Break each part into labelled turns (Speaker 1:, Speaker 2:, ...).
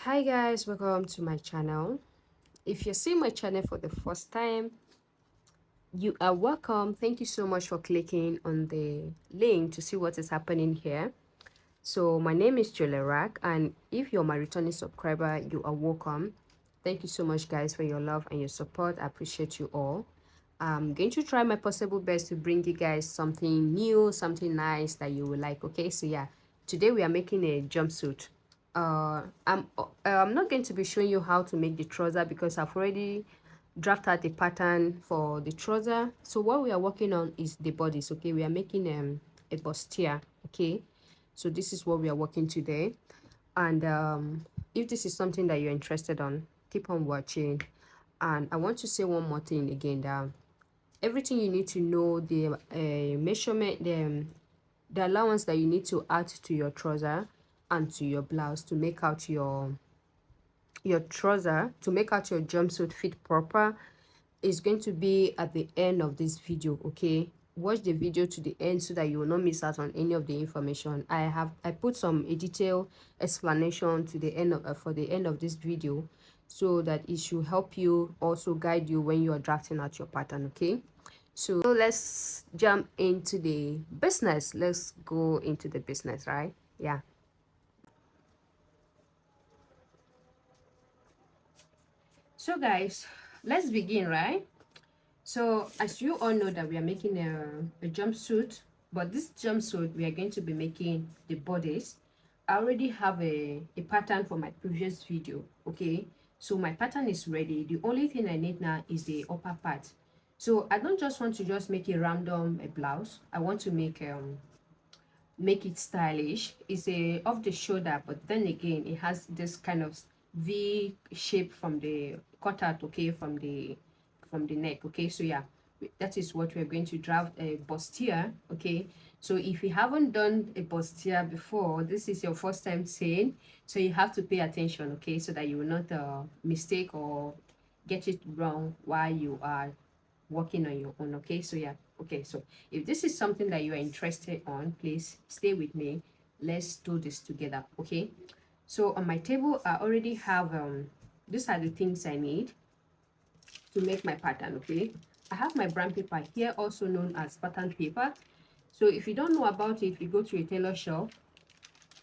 Speaker 1: Hi guys, welcome to my channel. If you're seeing my channel for the first time, you are welcome. Thank you so much for clicking on the link to see what is happening here. So my name is Jolerak, and if you're my returning subscriber, you are welcome. Thank you so much guys for your love and your support. I appreciate you all. I'm going to try my possible best to bring you guys something new, something nice that you will like. Okay, so yeah, today we are making a jumpsuit. I'm not going to be showing you how to make the trouser because I've already drafted out a pattern for the trouser. So what we are working on is the bodies. Okay, we are making a bustier. Okay, so this is what we are working today. And if this is something that you're interested on, keep on watching. And I want to say one more thing again, that everything you need to know, the measurement, the allowance that you need to add to your trouser and to your blouse to make out your trouser, to make out your jumpsuit fit proper, is going to be at the end of this video. Okay, watch the video to the end so that you will not miss out on any of the information. I put some a detailed explanation to the end of for the end of this video, so that it should help you, also guide you when you are drafting out your pattern. Okay, so let's jump into the business. Let's go into the business, right? Yeah. So guys, let's begin, right? So as you all know that we are making a jumpsuit, but this jumpsuit we are going to be making the bodies. I already have a pattern for my previous video. Okay, so my pattern is ready. The only thing I need now is the upper part. So I don't just want to just make a random a blouse. I want to make it stylish. It's a off the shoulder, but then again it has this kind of V shape from the cutout, okay, from the neck. Okay, so yeah, that is what we're going to draft a bustier. Okay, so if you haven't done a bustier before, this is your first time saying, so you have to pay attention, okay, so that you will not mistake or get it wrong while you are working on your own. Okay, so yeah, okay, so if this is something that you are interested on, please stay with me. Let's do this together. Okay, so on my table I already have these are the things I need to make my pattern. Okay, I have my brown paper here, also known as pattern paper. So if you don't know about it, if you go to a tailor shop,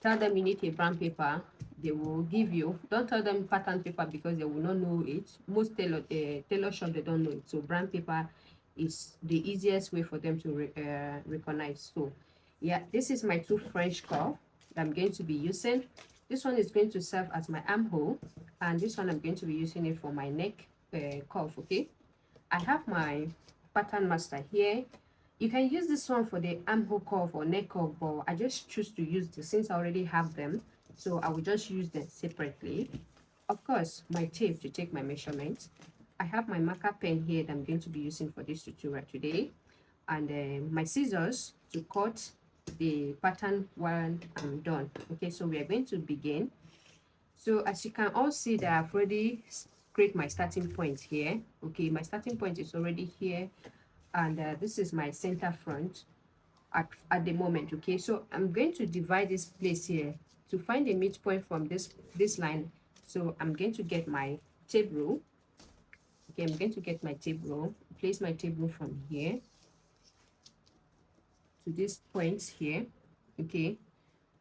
Speaker 1: tell them you need a brown paper, they will give you. Don't tell them pattern paper because they will not know it. Most tailor shop, they don't know it. So brown paper is the easiest way for them to recognize. So yeah, this is my two French cuff that I'm going to be using. This one is going to serve as my armhole, and this one I'm going to be using it for my neck cuff. Okay, I have my pattern master here. You can use this one for the armhole cuff or neck cuff, but I just choose to use this since I already have them, so I will just use them separately. Of course, my tape to take my measurements. I have my marker pen here that I'm going to be using for this tutorial today, and my scissors to cut the pattern when I'm done. Okay, so we are going to begin. So as you can all see that I've already create my starting point here. Okay, my starting point is already here, and this is my center front at the moment. Okay, so I'm going to divide this place here to find the midpoint from this line. So I'm going to get my tape rule. Okay, I'm going to get my tape rule, place my tape rule from here to this point here. Okay,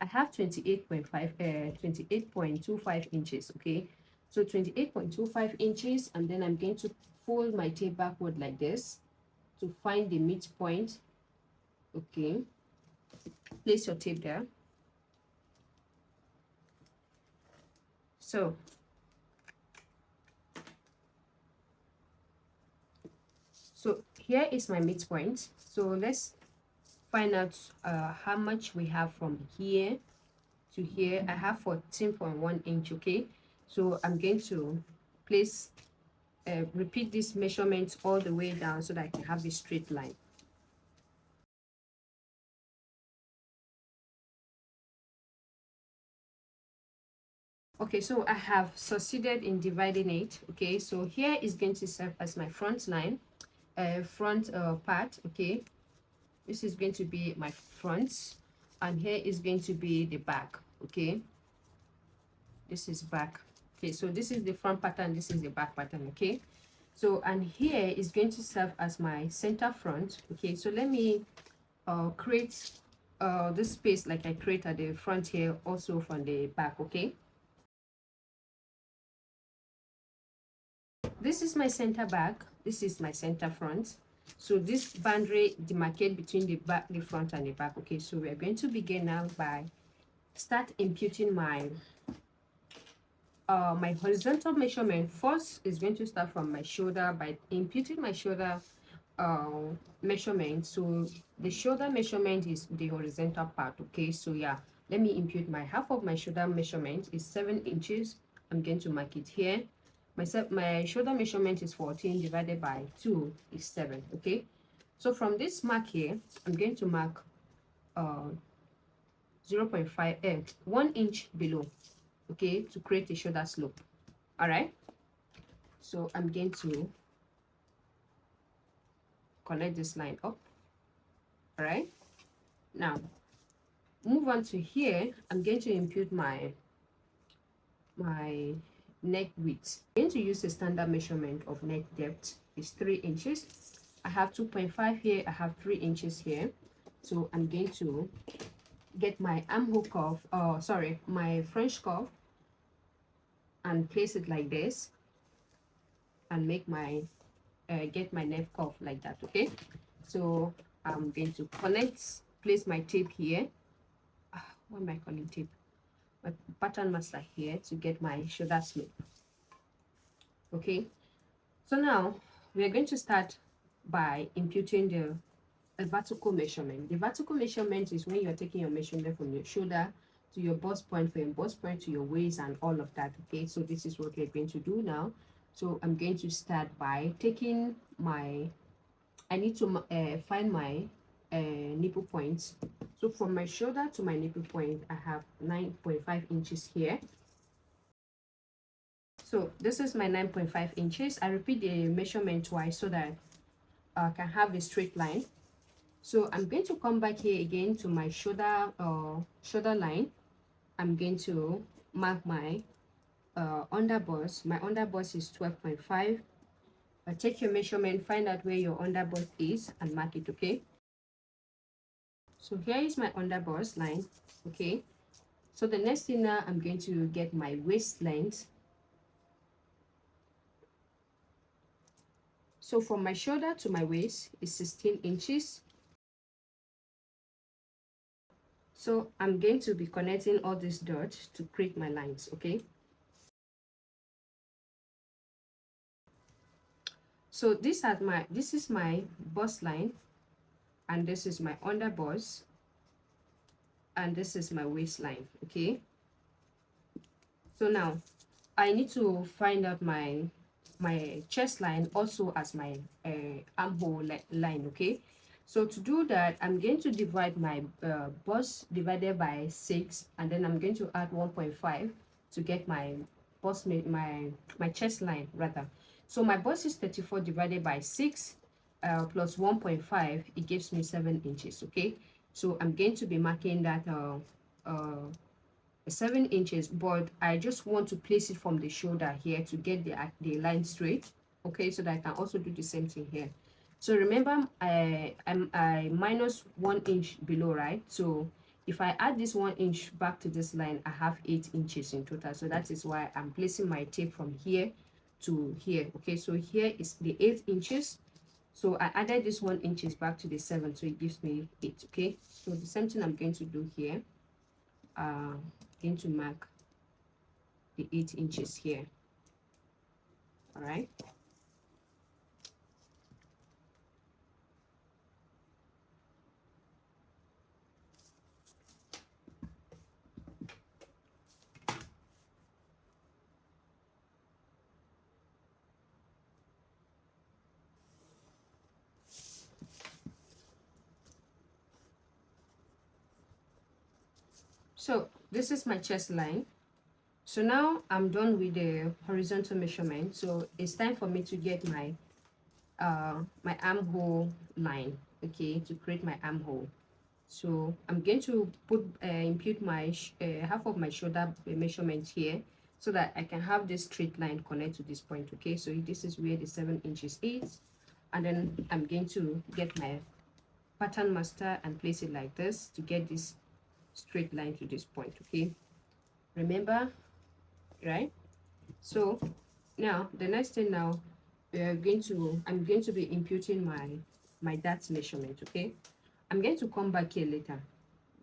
Speaker 1: I have 28.25 inches. Okay, so 28.25 inches, and then I'm going to fold my tape backward like this to find the midpoint. Okay, place your tape there. So here is my midpoint. So let's find out how much we have from here to here. I have 14.1 inch. Okay, so I'm going to place repeat this measurement all the way down so that I can have a straight line. Okay, so I have succeeded in dividing it. Okay, so here is going to serve as my front line, front part. Okay, this is going to be my front, and here is going to be the back. Okay, this is back. Okay, so this is the front pattern, this is the back pattern. Okay, so and here is going to serve as my center front. Okay, so let me create this space like I create at the front here, also from the back. Okay, this is my center back, this is my center front. So this boundary demarcate between the back, the front, and the back. Okay, so we are going to begin now by start imputing my my horizontal measurement. First is going to start from my shoulder by imputing my shoulder measurement. So the shoulder measurement is the horizontal part. Okay, so yeah, let me impute my half of my shoulder measurement is 7 inches. I'm going to mark it here. My shoulder measurement is 14 divided by 2 is 7. Okay, so from this mark here, I'm going to mark 0.5 1 inch below, okay, to create a shoulder slope. All right, so I'm going to connect this line up. All right, now move on to here. I'm going to impute my neck width. I'm going to use a standard measurement of neck depth is 3 inches. I have 2.5 here, I have 3 inches here. So I'm going to get my armhole curve, sorry, my French curve, and place it like this, and make my get my neck curve like that. Okay, so I'm going to place my tape here. What am I calling tape? My pattern master here to get my shoulder slope. Okay, so now we are going to start by imputing the vertical measurement. The vertical measurement is when you're taking your measurement from your shoulder to your bust point, from your bust point to your waist, and all of that. Okay, so this is what we're going to do now. So I'm going to start by taking my, I need to find my nipple points. So from my shoulder to my nipple point, I have 9.5 inches here. So this is my 9.5 inches. I repeat the measurement twice so that I can have a straight line. So I'm going to come back here again to my shoulder line. I'm going to mark my underbust. My underbust is 12.5. Take your measurement, find out where your underbust is, and mark it. Okay, so here is my underbust line. Okay, so the next thing now, I'm going to get my waist length. So from my shoulder to my waist is 16 inches. So I'm going to be connecting all these dots to create my lines. Okay, so this is my bust line, and this is my underbust, and this is my waistline. Okay, so now I need to find out my chest line also as my armhole line. Okay, so to do that, I'm going to divide my bust divided by 6, and then I'm going to add 1.5 to get my bust, my chest line rather. So my bust is 34 divided by 6 plus 1.5, it gives me 7 inches. Okay, so I'm going to be marking that 7 inches, but I just want to place it from the shoulder here to get the line straight. Okay, so that I can also do the same thing here. So remember, I minus 1 inch below, right? So if I add this 1 inch back to this line, I have 8 inches in total. So that is why I'm placing my tape from here to here. Okay, so here is the 8 inches. So I added this 1 inches back to the 7, so it gives me 8. Okay, so the same thing I'm going to do here. Going to mark the 8 inches here. All right, so this is my chest line. So now I'm done with the horizontal measurement. So it's time for me to get my my armhole line. Okay, to create my armhole. So I'm going to impute my half of my shoulder measurement here so that I can have this straight line connect to this point. Okay, so this is where the 7 inches is, and then I'm going to get my pattern master and place it like this to get this straight line to this point. Okay, remember, right? So now the next thing, now I'm going to be imputing my dart measurement. Okay, I'm going to come back here later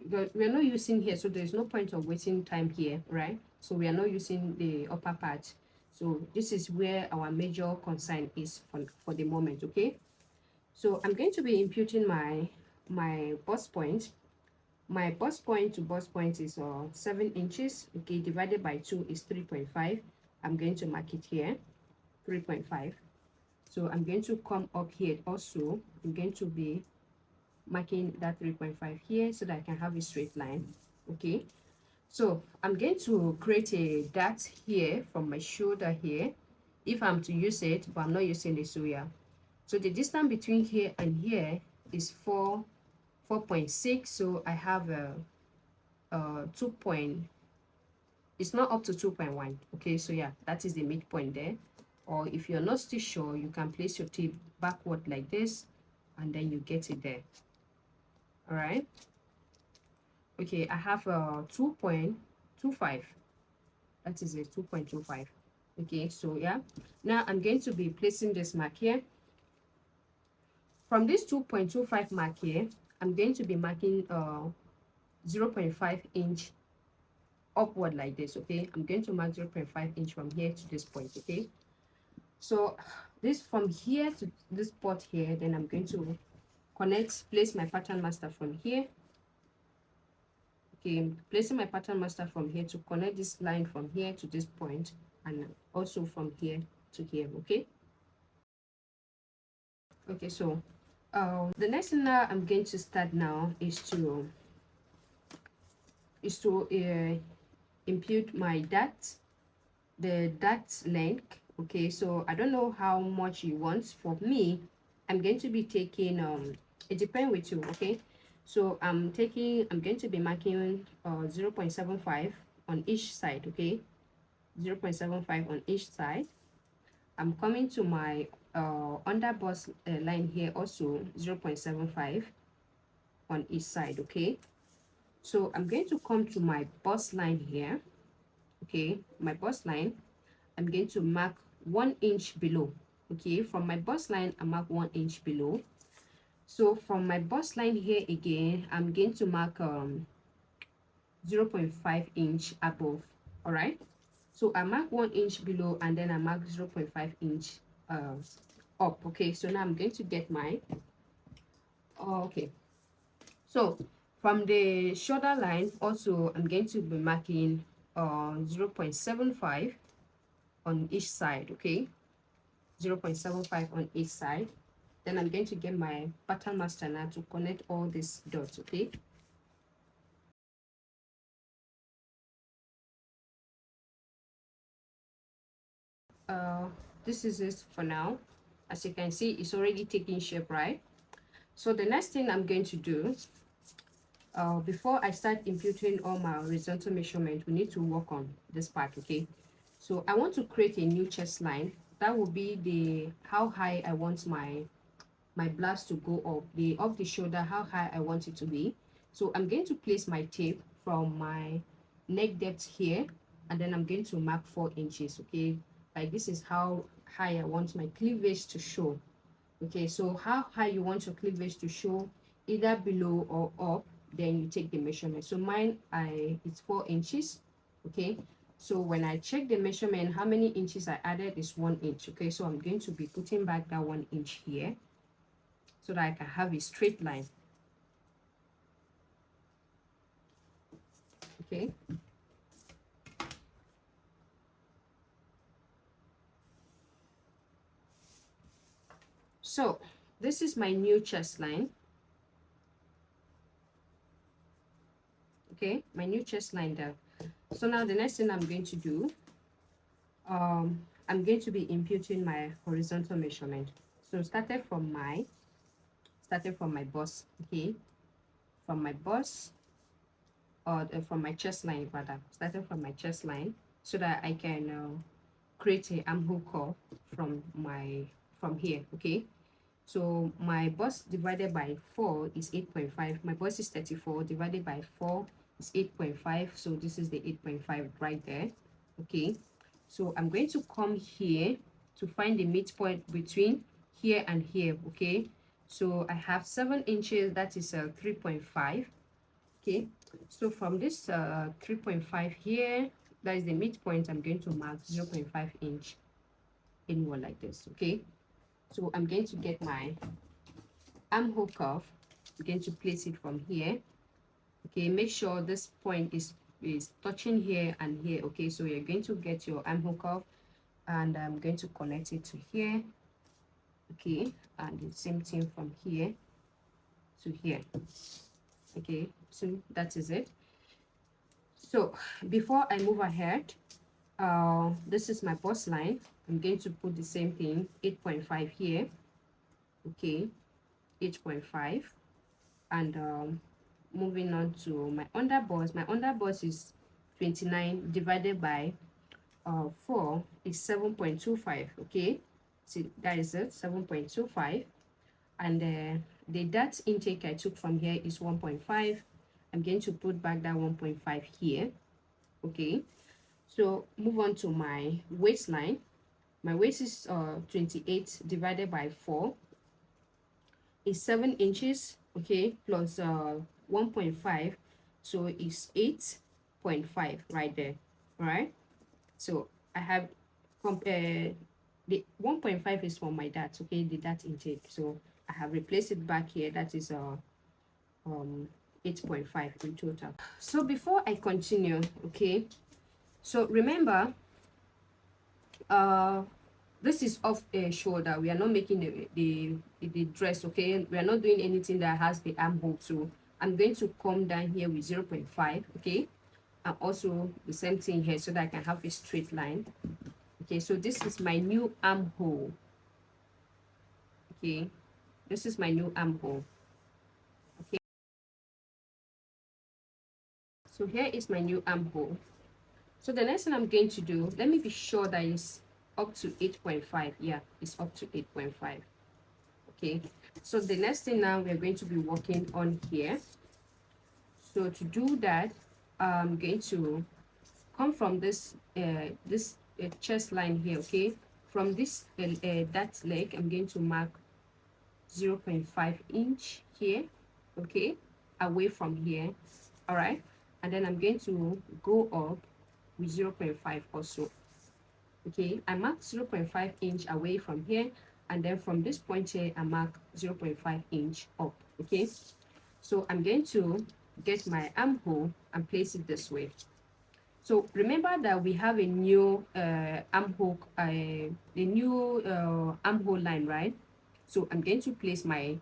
Speaker 1: because we are not using here, so there's no point of wasting time here, right? So we are not using the upper part, so this is where our major concern is for the moment. Okay, so I'm going to be imputing my bust point. My bust point to bust point is 7 inches. Okay, divided by 2 is 3.5. I'm going to mark it here, 3.5. So I'm going to come up here also. I'm going to be marking that 3.5 here so that I can have a straight line. Okay, so I'm going to create a dart here from my shoulder here if I'm to use it, but I'm not using the suya. So the distance between here and here is 4.6. So I have a 2 point, it's not up to 2.1. Okay, so yeah, that is the midpoint there. Or if you're not still sure, you can place your tape backward like this, and then you get it there. All right, okay, I have a 2.25. That is a 2.25. Okay, so yeah, now I'm going to be placing this mark here. From this 2.25 mark here, I'm going to be marking 0.5 inch upward like this. Okay, I'm going to mark 0.5 inch from here to this point. Okay, so this from here to this spot here, then I'm going to place my pattern master from here. Okay, placing my pattern master from here to connect this line from here to this point, and also from here to here. Okay, okay, so the next thing that I'm going to start now is to impute my dart, the dart length. Okay, so I don't know how much you want. For me, I'm going to be taking it depends with you. Okay, so I'm going to be marking 0.75 on each side. Okay, 0.75 on each side. I'm coming to my under bust line here also 0.75 on each side. Okay, so I'm going to come to my bust line here. Okay, my bust line, I'm going to mark 1 inch below. Okay, from my bust line I mark 1 inch below. So from my bust line here again, I'm going to mark 0.5 inch above. All right, so I mark 1 inch below, and then I mark 0.5 inch up. Okay, so now I'm going to get my okay, so from the shoulder line also I'm going to be marking 0.75 on each side. Okay, 0.75 on each side. Then I'm going to get my pattern master now to connect all these dots. Okay, this is it for now. As you can see, it's already taking shape, right? So the next thing I'm going to do, before I start imputing all my horizontal measurement, we need to work on this part. Okay, so I want to create a new chest line. That will be the how high I want my blouse to go up, the shoulder, how high I want it to be. So I'm going to place my tape from my neck depth here, and then I'm going to mark 4 inches. Okay, like this is how high I want my cleavage to show. Okay, so how high you want your cleavage to show, either below or up, then you take the measurement. So mine, it's 4 inches. Okay, so when I check the measurement, how many inches I added is 1 inch. Okay, so I'm going to be putting back that 1 inch here so that I can have a straight line. Okay, so this is my new chest line. Okay, my new chest line there. So now the next thing I'm going to do, I'm going to be imputing my horizontal measurement. So started from my bust. Okay, from my bust, or from my chest line rather, started from my chest line. so that I can create a armhole curve from here. Okay, so my bust divided by 4 is 8.5. My bust is 34 divided by 4 is 8.5. So this is the 8.5 right there. Okay, so I'm going to come here to find the midpoint between here and here. Okay, so I have 7 inches, that is 3.5. Okay, so from this 3.5 here, that is the midpoint, I'm going to mark 0.5 inch inward like this. Okay, so I'm going to get my armhole curve. I'm going to place it from here. Okay, make sure this point is touching here and here. Okay, so you're going to get your armhole curve, and I'm going to connect it to here. Okay, and the same thing from here to here. Okay, so that is it. So before I move ahead, this is my bust line. I'm going to put the same thing, 8.5 here. Okay, 8.5. And moving on to my underbust. My underbust is 29 divided by 4 is 7.25. Okay, so that is it, 7.25. And the dart intake I took from here is 1.5. I'm going to put back that 1.5 here. Okay, so move on to my waistline. My waist is 28 divided by 4 is 7 inches. Okay, plus 1.5, so it's 8.5 right there. All right, so I have the 1.5 is for my dart. Okay, the dart intake, so I have replaced it back here. That is 8.5 in total. So before I continue, okay, so remember, this is off a shoulder. We are not making the dress. Okay, we are not doing anything that has the armhole. So I'm going to come down here with 0.5. Okay, and also the same thing here, so that I can have a straight line. Okay, so this is my new armhole. Okay, this is my new armhole. Okay, so here is my new armhole. So the next thing I'm going to do, let me be sure that it's up to 8.5. Yeah, it's up to 8.5. Okay, so the next thing now we're going to be working on here. So to do that, I'm going to come from this chest line here. Okay, from this that leg, I'm going to mark 0.5 inch here. Okay, away from here. All right, and then I'm going to go up with 0.5 also. Okay, I mark 0.5 inch away from here, and then from this point here I mark 0.5 inch up. Okay, so I'm going to get my armhole and place it this way. So remember that we have a new armhole, the new armhole line, right? So I'm going to place my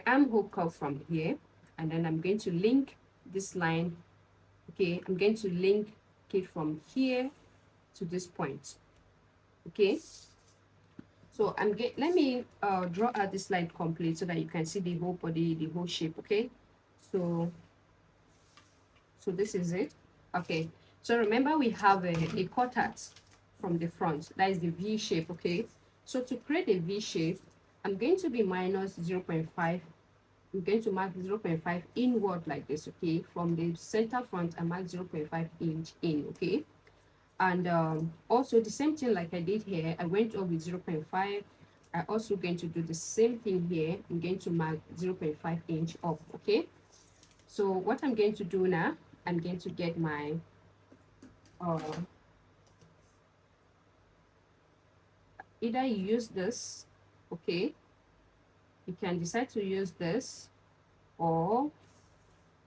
Speaker 1: armhole curve from here, and then I'm going to link this line. Okay, I'm going to link it from here to this point. Okay, so let me draw out this line complete so that you can see the whole body, the whole shape. Okay, so this is it. Okay, so remember we have a cutout from the front, that is the V shape. Okay, so to create a V shape, I'm going to be minus 0.5. I'm going to mark 0.5 inward like this. Okay, from the center front I mark 0.5 inch in. Okay, and also the same thing like I did here, I went up with 0.5. I also going to do the same thing here. I'm going to mark 0.5 inch up. Okay, so what I'm going to do now, I'm going to get my either you use this. Okay, you can decide to use this, or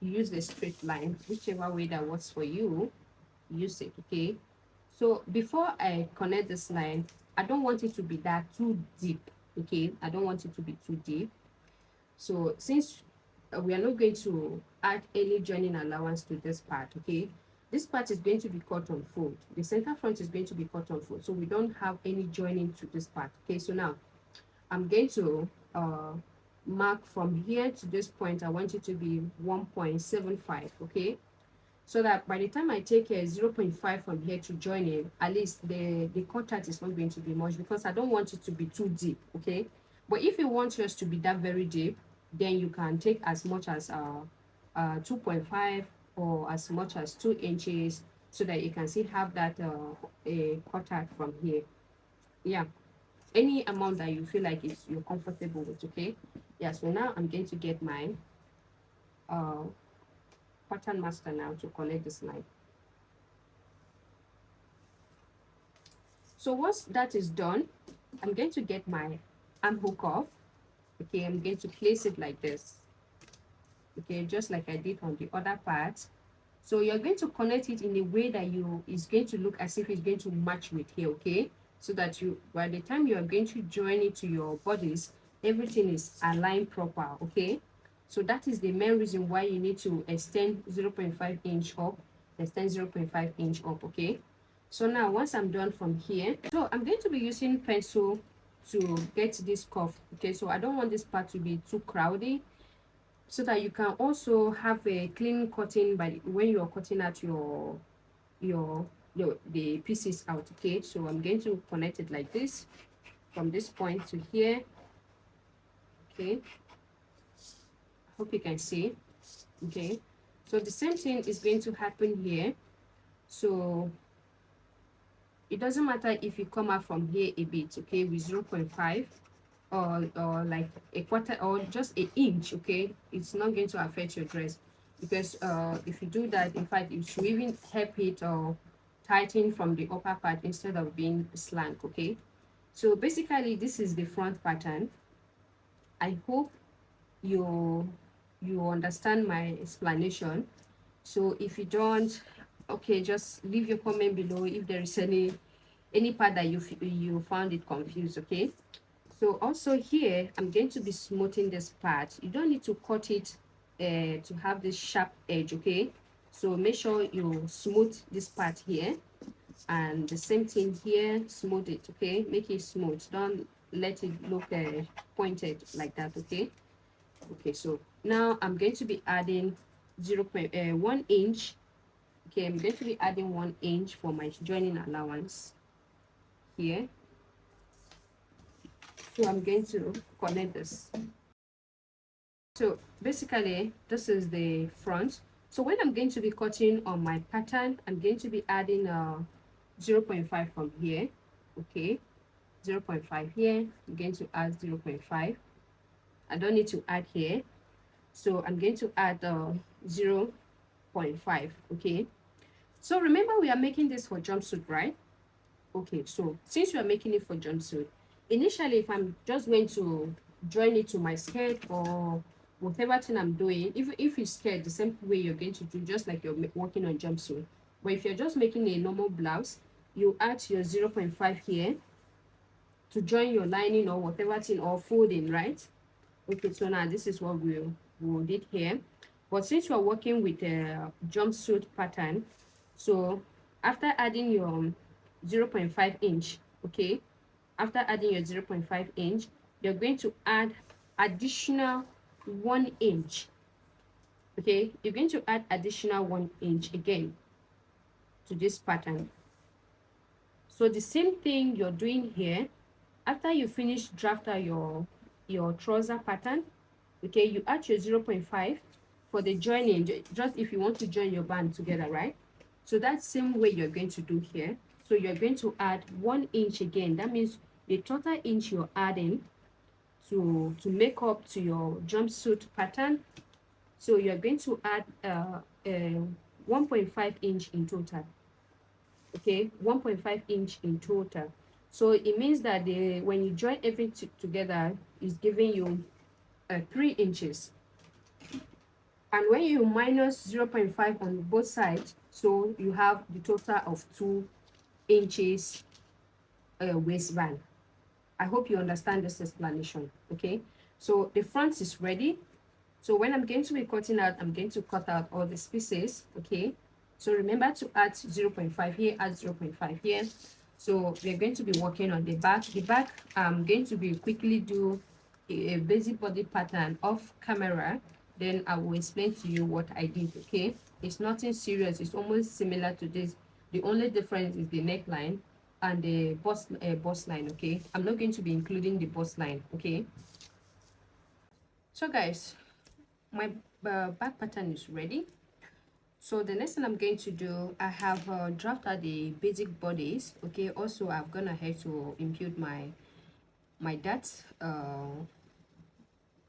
Speaker 1: use the straight line, whichever way that works for you, use it. Okay, so before I connect this line, I don't want it to be that too deep. Okay, I don't want it to be too deep. So since we are not going to add any joining allowance to this part, okay, this part is going to be cut on fold. The center front is going to be cut on fold, so we don't have any joining to this part. Okay, so now I'm going to mark from here to this point. I want it to be 1.75. Okay, so that by the time I take a 0.5 from here to join it, at least the contact is not going to be much, because I don't want it to be too deep. Okay, but if you want yours to be that very deep, then you can take as much as 2.5 or as much as 2 inches, so that you can still have that a contact from here. Yeah, any amount that you feel like is you're comfortable with. Okay, yeah. So now I'm going to get my uh pattern master now to connect this line. So once that is done, I'm going to get my arm hook off. Okay, I'm going to place it like this. Okay, just like I did on the other part. So you're going to connect it in a way that is going to look as if it's going to match with here. Okay, so that you, by the time you are going to join it to your bodies, everything is aligned proper. Okay, so that is the main reason why you need to extend 0.5 inch up, extend 0.5 inch up. Okay, so now once I'm done from here, so I'm going to be using pencil to get this cuff. Okay, so I don't want this part to be too crowded, so that you can also have a clean cutting by when you're cutting out your the pieces out. Okay, so I'm going to connect it like this from this point to here. Okay, hope you can see. Okay, so the same thing is going to happen here. So it doesn't matter if you come out from here a bit, okay, with 0.5 or like a quarter or just an inch. Okay, it's not going to affect your dress, because if you do that, in fact, it should even help it or tighten from the upper part instead of being slank. Okay, so basically this is the front pattern. I hope you understand my explanation. So if you don't, okay, just leave your comment below if there is any part that you found it confused. Okay, so also here I'm going to be smoothing this part. You don't need to cut it to have this sharp edge. Okay, so make sure you smooth this part here, and the same thing here, smooth it. Okay, make it smooth, don't let it look pointed like that. Okay, okay, so now I'm going to be adding 0.1 inch. Okay, I'm going to be adding 1 inch for my joining allowance here. So I'm going to connect this. So basically this is the front. So when I'm going to be cutting on my pattern, I'm going to be adding 0.5 from here. Okay, 0.5 here. I'm going to add 0.5. I don't need to add here, so I'm going to add 0.5. Okay, so remember we are making this for jumpsuit, right? Okay, so since we are making it for jumpsuit, initially if I'm just going to join it to my skirt or whatever thing I'm doing, if it's skirt, the same way you're going to do, just like you're working on jumpsuit. But if you're just making a normal blouse, you add your 0.5 here to join your lining or whatever thing, or folding, right? Okay, so now this is what we'll did here. But since we're working with a jumpsuit pattern, so after adding your 0.5 inch, okay, after adding your 0.5 inch, you're going to add additional 1 inch. Okay, you're going to add additional 1 inch again to this pattern. So the same thing you're doing here, after you finish draft out your trouser pattern, okay, you add your 0.5 for the joining, just if you want to join your band together, right? So that same way you're going to do here. So you're going to add 1 inch again. That means the total inch you're adding to make up to your jumpsuit pattern. So you're going to add 1.5 inch in total. Okay, 1.5 inch in total. So it means that when you join everything together, it's giving you 3 inches. And when you minus 0.5 on both sides, so you have the total of 2 inches waistband. I hope you understand this explanation. Okay, so the front is ready. So when I'm going to be cutting out, I'm going to cut out all the pieces. Okay, so remember to add 0.5 here, add 0.5 here. So we're going to be working on the back. The back, I'm going to be quickly do a basic body pattern off camera, then I will explain to you what I did. Okay, It's nothing serious. It's almost similar to this. The only difference is the neckline and the bust line. Okay, I'm not going to be including the bust line. Okay, so guys, my back pattern is ready. So the next thing I'm going to do, I have drafted the basic bodies. Okay, also I've gone ahead to impute my dart.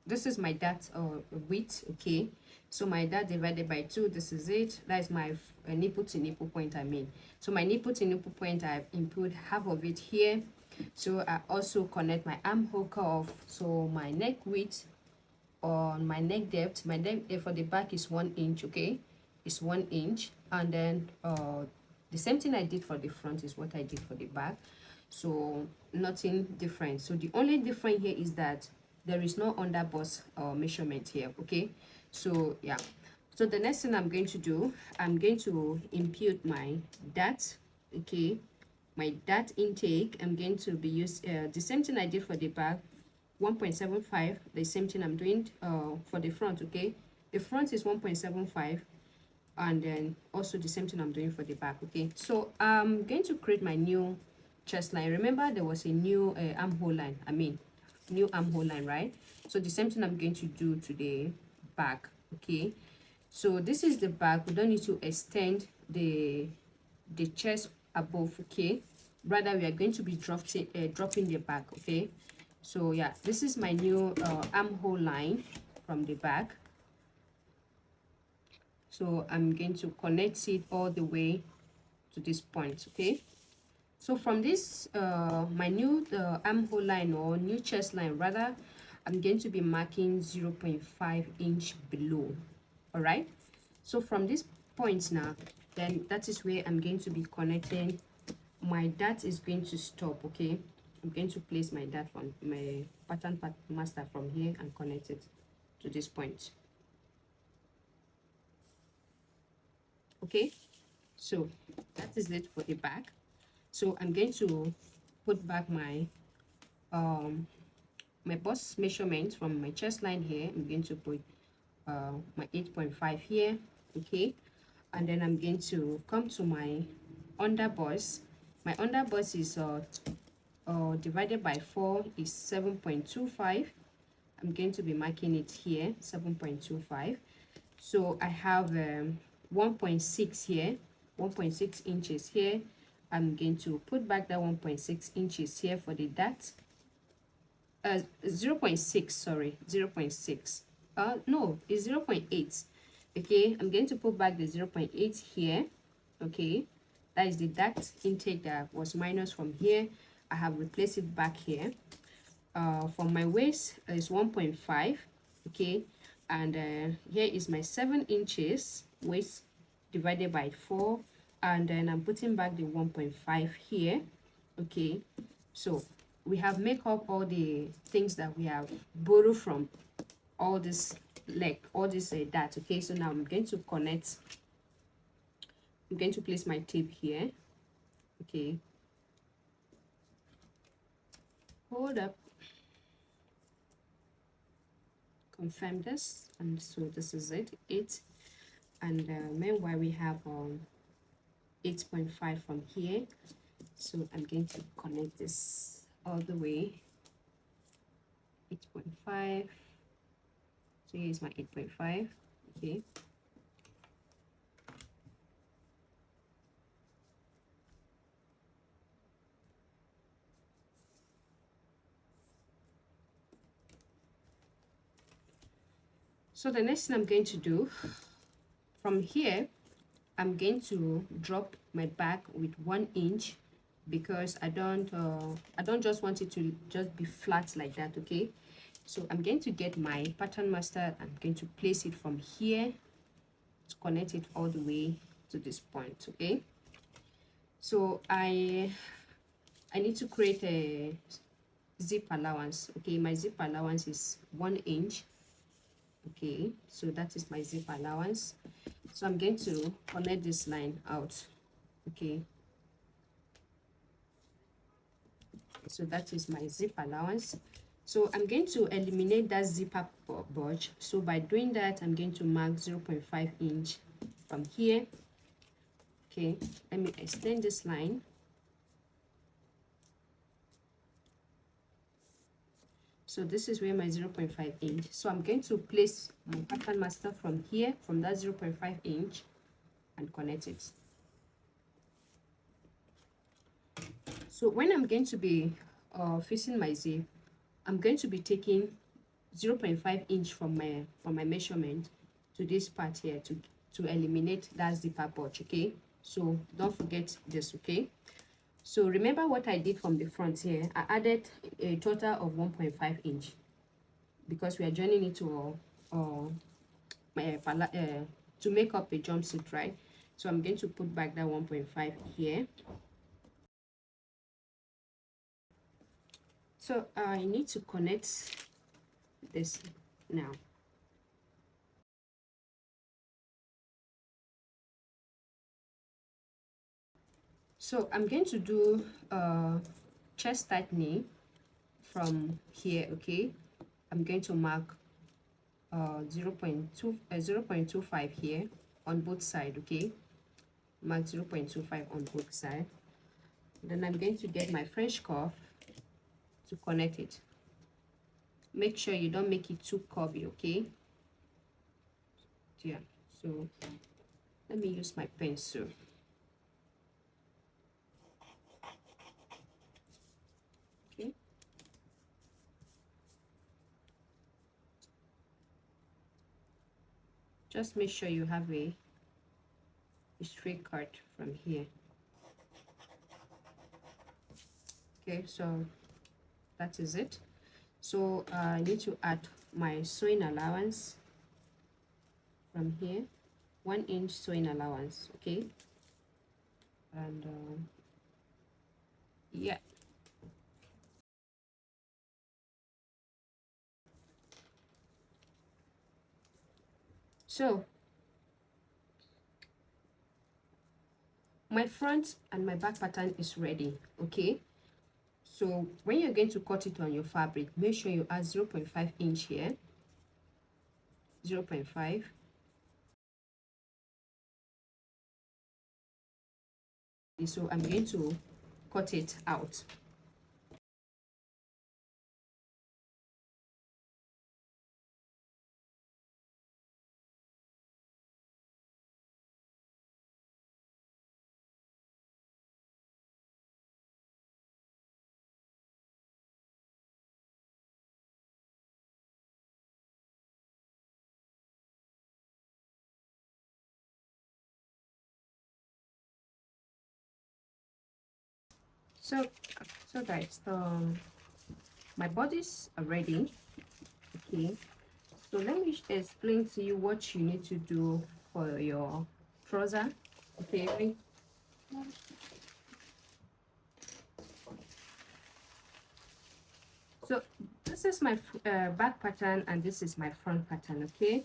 Speaker 1: This is my dart width. Okay, so my dart divided by 2, this is it. That is my nipple to nipple point, I mean. So my nipple to nipple point, I've input half of it here. So I also connect my armhole curve. So my neck width on my neck depth, my neck depth for the back is 1 inch. Okay, it's 1 inch. And then the same thing I did for the front is what I did for the back. So nothing different. So the only difference here is that there is no under bust measurement here. Okay, so yeah. So the next thing I'm going to do, I'm going to impute my dart. Okay, my dart intake, I'm going to be used the same thing I did for the back, 1.75. The same thing I'm doing for the front. Okay, the front is 1.75, and then also the same thing I'm doing for the back. Okay, so I'm going to create my new chest line. Remember there was a new armhole line, I mean new armhole line, right? So the same thing I'm going to do to the back. Okay, so this is the back. We don't need to extend the chest above. Okay, rather we are going to be dropping the back. Okay, so yeah, this is my new armhole line from the back. So I'm going to connect it all the way to this point. Okay, so from this my new armhole line, or new chest line rather, I'm going to be marking 0.5 inch below. All right, so from this point now, then that is where I'm going to be connecting. My dart is going to stop. Okay, I'm going to place my dart from my pattern master from here and connect it to this point. Okay, so that is it for the back. So I'm going to put back my bust measurement from my chest line here. I'm going to put my 8.5 here. Okay, and then I'm going to come to my under bust. My under bust is divided by 4 is 7.25. I'm going to be marking it here, 7.25. So I have 1.6 here, 1.6 inches here. I'm going to put back that 1.6 inches here for the dart. 0.6, sorry, 0.6. No, it's 0.8. Okay, I'm going to put back the 0.8 here. Okay, that is the dart intake that was minus from here. I have replaced it back here. For my waist is 1.5. Okay, and here is my 7 inches waist divided by 4, and then I'm putting back the 1.5 here. Okay, so we have make up all the things that we have borrowed from all this, like all this dart. Okay, so now I'm going to connect. I'm going to place my tape here. Okay, hold up, confirm this, and so this is it, 8. And meanwhile we have 8.5 from here. So I'm going to connect this all the way, 8.5. So here's my 8.5. Okay, so the next thing I'm going to do from here, I'm going to drop my back with 1 inch, because I don't just want it to just be flat like that. Okay, so I'm going to get my pattern master. I'm going to place it from here to connect it all the way to this point. Okay, so I need to create a zip allowance. Okay, my zip allowance is 1 inch. Okay, so that is my zip allowance. So I'm going to connect this line out. Okay, so that is my zip allowance. So I'm going to eliminate that zipper bulge. So by doing that, I'm going to mark 0.5 inch from here. Okay, let me extend this line. So this is where my 0.5 inch. So I'm going to place my pattern master from here, from that 0.5 inch, and connect it. So when I'm going to be fixing my zip, I'm going to be taking 0.5 inch from my measurement to this part here to eliminate that zipper bulge. Okay, so don't forget this. Okay, so remember what I did from the front here. I added a total of 1.5 inch because we are joining it to to make up a jumpsuit, right? So I'm going to put back that 1.5 here. So I need to connect this now. So I'm going to do chest tightening from here. Okay, I'm going to mark 0.25 here on both sides. Okay, mark 0.25 on both sides. Then I'm going to get my French cuff to connect it. Make sure you don't make it too curvy. Okay, yeah. So let me use my pencil. Okay, just make sure you have a straight cut from here. Okay, so that is it. So I need to add my sewing allowance from here, 1 inch sewing allowance. Okay, and yeah. So my front and my back pattern is ready. Okay, so when you're going to cut it on your fabric, make sure you add 0.5 inch here, 0.5. So I'm going to cut it out. So guys, my bodies are ready. Okay, so let me explain to you what you need to do for your trouser. Okay, so this is my back pattern and this is my front pattern. Okay,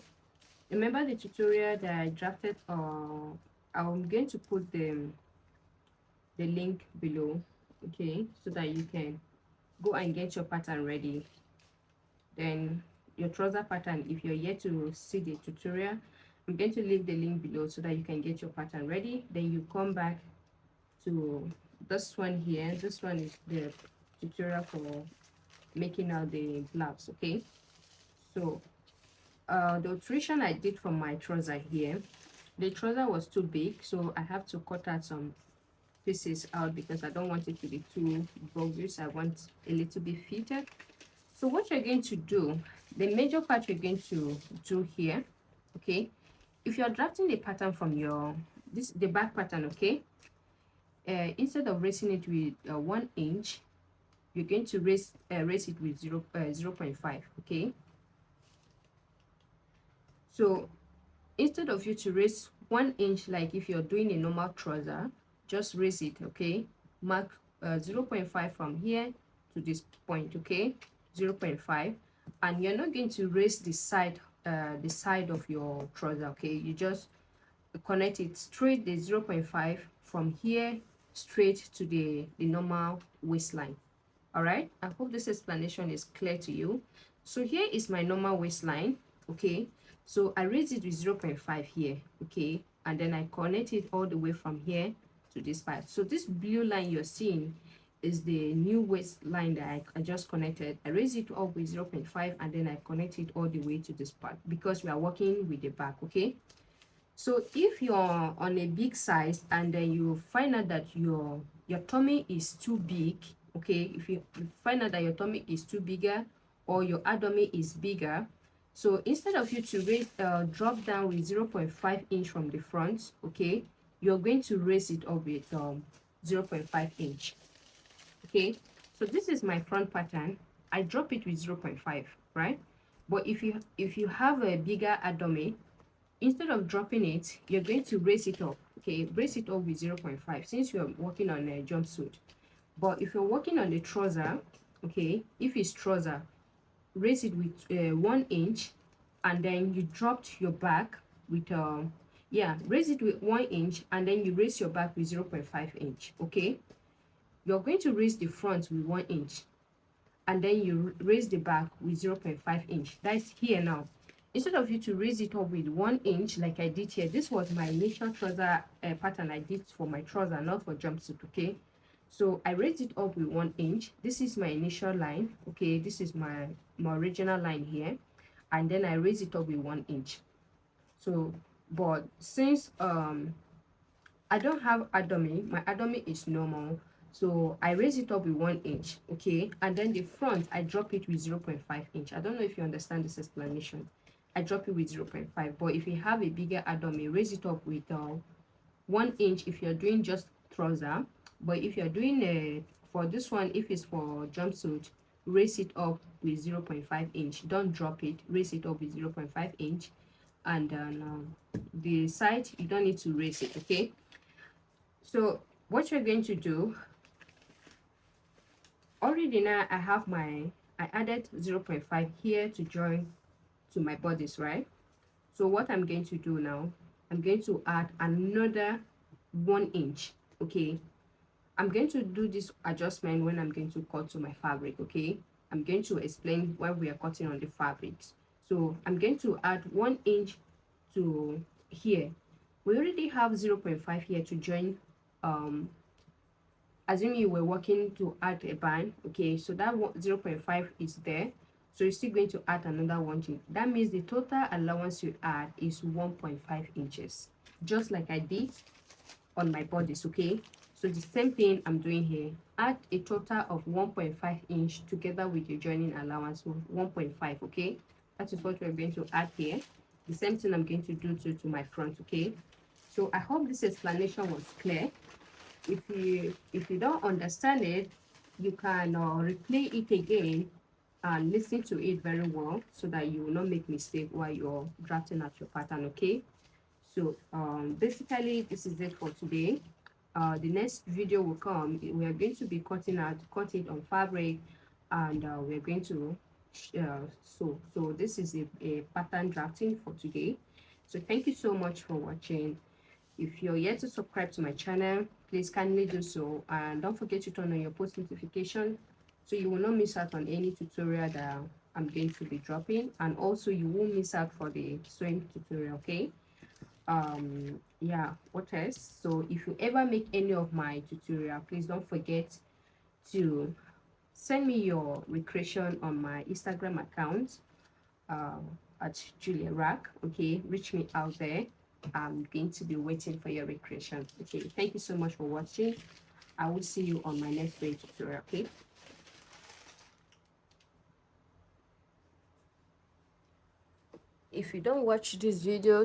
Speaker 1: remember the tutorial that I drafted? I'm going to put the link below. Okay, so that you can go and get your pattern ready. Then your trouser pattern, if you're yet to see the tutorial, I'm going to leave the link below so that you can get your pattern ready. Then you come back to this one here. This one is the tutorial for making out the blouse. Okay, so the alteration I did for my trouser here, the trouser was too big, so I have to cut out some pieces out because I don't want it to be too bulbous. I want a little bit fitted. So what you're going to do, the major part you're going to do here, okay, if you're drafting the pattern from the back pattern, okay, instead of raising it with 1 inch, you're going to raise it with 0.5. Okay, so instead of you to raise 1 inch like if you're doing a normal trouser, just raise it. Okay, mark 0.5 from here to this point. Okay, 0.5, and you're not going to raise the side of your trouser. Okay, you just connect it straight, the 0.5 from here straight to the normal waistline. All right, I hope this explanation is clear to you. So here is my normal waistline. Okay, so I raised it with 0.5 here. Okay, and then I connect it all the way from here to this part. So this blue line you're seeing is the new waistline that I just connected. I raise it up with 0.5 and then I connect it all the way to this part because we are working with the back. Okay, so if you're on a big size and then you find out that your tummy is too big, okay, if you find out that your tummy is too bigger or your abdomen is bigger, so instead of you to raise drop down with 0.5 inch from the front, okay, you're going to raise it up with 0.5 inch. Okay, so this is my front pattern. I drop it with 0.5, right? But if you have a bigger abdomen, instead of dropping it, you're going to raise it up. Okay, raise it up with 0.5 since you're working on a jumpsuit. But if you're working on a trouser, okay, if it's trouser, raise it with 1 inch, and then you dropped your back with yeah, raise it with 1 inch and then you raise your back with 0.5 inch. Okay, you're going to raise the front with 1 inch and then you raise the back with 0.5 inch. That's here now. Instead of you to raise it up with 1 inch like I did here, this was my initial trouser pattern I did for my trouser, not for jumpsuit. Okay, so I raised it up with 1 inch. This is my initial line. Okay, this is my original line here, and then I raise it up with 1 inch. So but since I don't have abdomen, my abdomen is normal, so I raise it up with 1 inch. Okay, and then the front I drop it with 0.5 inch. I don't know if you understand this explanation. I drop it with 0.5, but if you have a bigger abdomen, raise it up with 1 inch if you're doing just trouser. But if you're doing a for this one, if it's for jumpsuit, raise it up with 0.5 inch. Don't drop it, raise it up with 0.5 inch. And then the side you don't need to raise it. Okay, so what you're going to do, already now I have my, I added 0.5 here to join to my bodice, right? So what I'm going to do now, I'm going to add another 1 inch. Okay, I'm going to do this adjustment when I'm going to cut to my fabric. Okay, I'm going to explain why we are cutting on the fabrics. So I'm going to add 1 inch to here. We already have 0.5 here to join. Assuming you were working to add a band, okay, so that 0.5 is there, so you're still going to add another 1 inch. That means the total allowance you add is 1.5 inches, just like I did on my bodies. Okay, so the same thing I'm doing here. Add a total of 1.5 inch together with your joining allowance of 1.5. Okay, that is what we're going to add here. The same thing I'm going to do to my front. Okay, so I hope this explanation was clear. If you don't understand it, you can replay it again and listen to it very well so that you will not make mistake while you're drafting out your pattern. Okay, so basically this is it for today. The next video will come. We are going to be cut it on fabric, and we're going to so this is a pattern drafting for today. So thank you so much for watching. If you're yet to subscribe to my channel, please kindly do so, and don't forget to turn on your post notification so you will not miss out on any tutorial that I'm going to be dropping, and also you won't miss out for the sewing tutorial. Okay, yeah, what else? So if you ever make any of my tutorial, please don't forget to send me your recreation on my Instagram account at Julia Rack. Okay, reach me out there. I'm going to be waiting for your recreation. Okay, thank you so much for watching. I will see you on my next video tutorial. Okay, if you don't watch this video